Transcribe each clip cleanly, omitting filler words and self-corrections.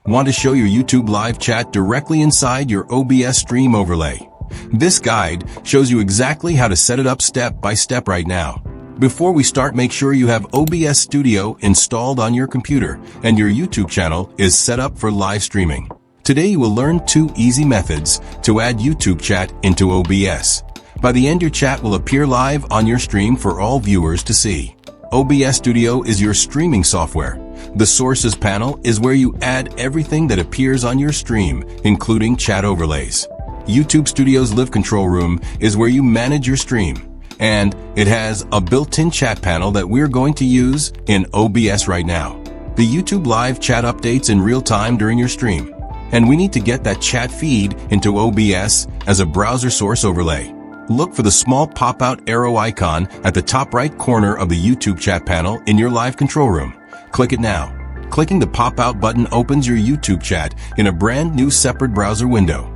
Want to show your YouTube live chat directly inside your OBS stream overlay? This guide shows you exactly how to set it up step by step right now. Before we start, make sure you have OBS Studio installed on your computer and your YouTube channel is set up for live streaming. Today you will learn 2 easy methods to add YouTube chat into OBS. By the end, your chat will appear live on your stream for all viewers to see. OBS Studio is your streaming software. The Sources panel is where you add everything that appears on your stream, including chat overlays. YouTube Studio's Live Control Room is where you manage your stream, and it has a built-in chat panel that we're going to use in OBS right now. The YouTube live chat updates in real time during your stream, and we need to get that chat feed into OBS as a browser source overlay. Look for the small pop-out arrow icon at the top right corner of the YouTube chat panel in your live control room. Click it now. Clicking the pop-out button opens your YouTube chat in a brand new separate browser window.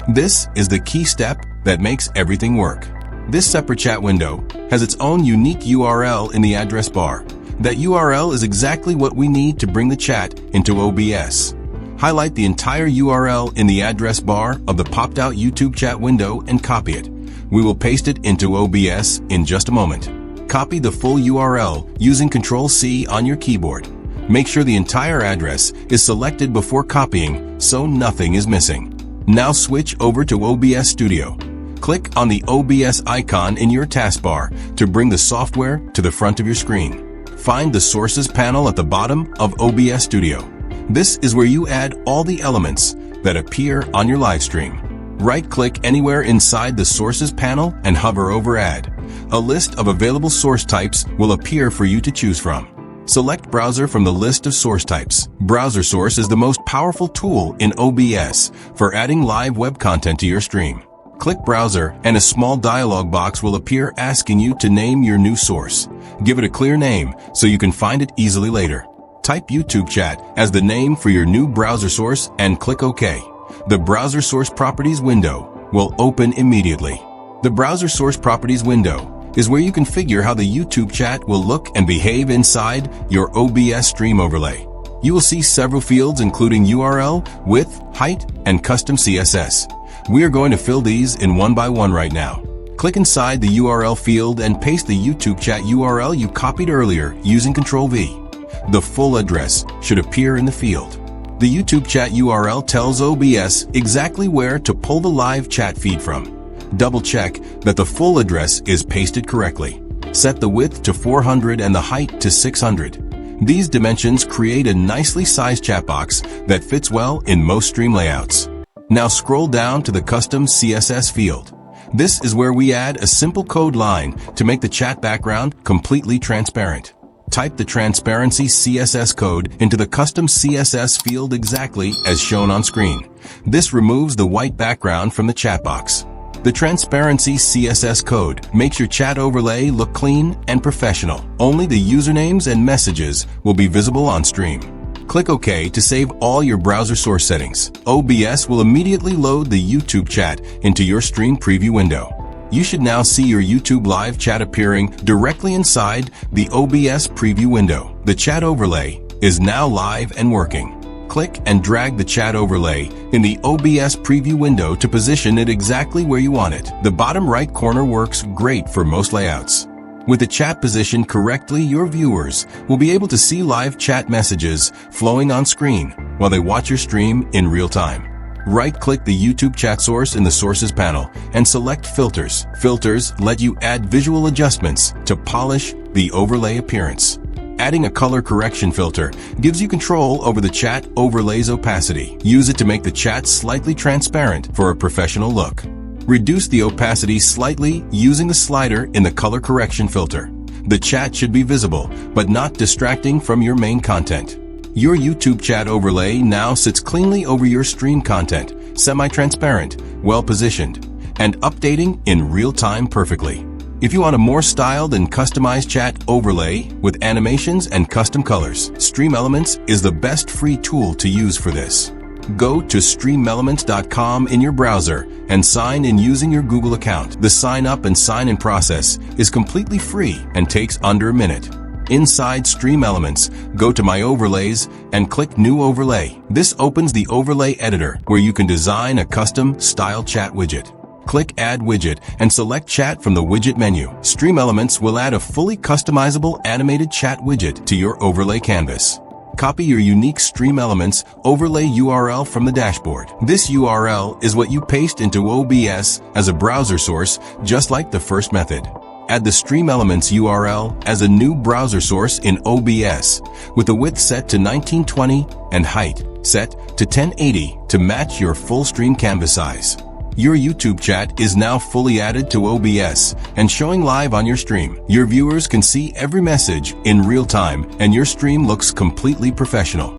This is the key step that makes everything work. This separate chat window has its own unique URL in the address bar. That URL is exactly what we need to bring the chat into OBS. Highlight the entire URL in the address bar of the popped-out YouTube chat window and copy it. We will paste it into OBS in just a moment. Copy the full URL using Ctrl+C on your keyboard. Make sure the entire address is selected before copying so nothing is missing. Now switch over to OBS Studio. Click on the OBS icon in your taskbar to bring the software to the front of your screen. Find the Sources panel at the bottom of OBS Studio. This is where you add all the elements that appear on your live stream. Right-click anywhere inside the Sources panel and hover over Add. A list of available source types will appear for you to choose from. Select Browser from the list of source types. Browser source is the most powerful tool in OBS for adding live web content to your stream. Click Browser and a small dialog box will appear asking you to name your new source. Give it a clear name so you can find it easily later. Type YouTube chat as the name for your new browser source and click OK. The Browser Source Properties window will open immediately. The Browser Source Properties window is where you configure how the YouTube chat will look and behave inside your OBS stream overlay. You will see several fields including URL, width, height, and custom CSS. We are going to fill these in one by one right now. Click inside the URL field and paste the YouTube chat URL you copied earlier using Ctrl+V. The full address should appear in the field. The YouTube chat URL tells OBS exactly where to pull the live chat feed from. Double-check that the full address is pasted correctly. Set the width to 400 and the height to 600. These dimensions create a nicely sized chat box that fits well in most stream layouts. Now scroll down to the custom CSS field. This is where we add a simple code line to make the chat background completely transparent. Type the transparency CSS code into the custom CSS field exactly as shown on screen. This removes the white background from the chat box. The transparency CSS code makes your chat overlay look clean and professional. Only the usernames and messages will be visible on stream. Click OK to save all your browser source settings. OBS will immediately load the YouTube chat into your stream preview window. You should now see your YouTube live chat appearing directly inside the OBS preview window. The chat overlay is now live and working. Click and drag the chat overlay in the OBS preview window to position it exactly where you want it. The bottom right corner works great for most layouts. With the chat positioned correctly, your viewers will be able to see live chat messages flowing on screen while they watch your stream in real time. Right-click the YouTube chat source in the Sources panel and select Filters. Filters let you add visual adjustments to polish the overlay appearance. Adding a color correction filter gives you control over the chat overlay's opacity. Use it to make the chat slightly transparent for a professional look. Reduce the opacity slightly using the slider in the color correction filter. The chat should be visible, but not distracting from your main content. Your YouTube chat overlay now sits cleanly over your stream content, semi-transparent, well-positioned, and updating in real time perfectly. If you want a more styled and customized chat overlay with animations and custom colors, Stream Elements is the best free tool to use for this. Go to streamelements.com in your browser and sign in using your Google account. The sign up and sign in process is completely free and takes under a minute. Inside Stream Elements, go to My Overlays and click New Overlay. This opens the Overlay Editor, where you can design a custom style chat widget. Click Add Widget and select Chat from the widget menu. Stream Elements will add a fully customizable animated chat widget to your overlay canvas. Copy your unique Stream Elements overlay URL from the dashboard. This URL is what you paste into OBS as a browser source, just like the first method. Add the Stream Elements URL as a new browser source in OBS, with the width set to 1920 and height set to 1080 to match your full stream canvas size. Your YouTube chat is now fully added to OBS and showing live on your stream. Your viewers can see every message in real time, and your stream looks completely professional.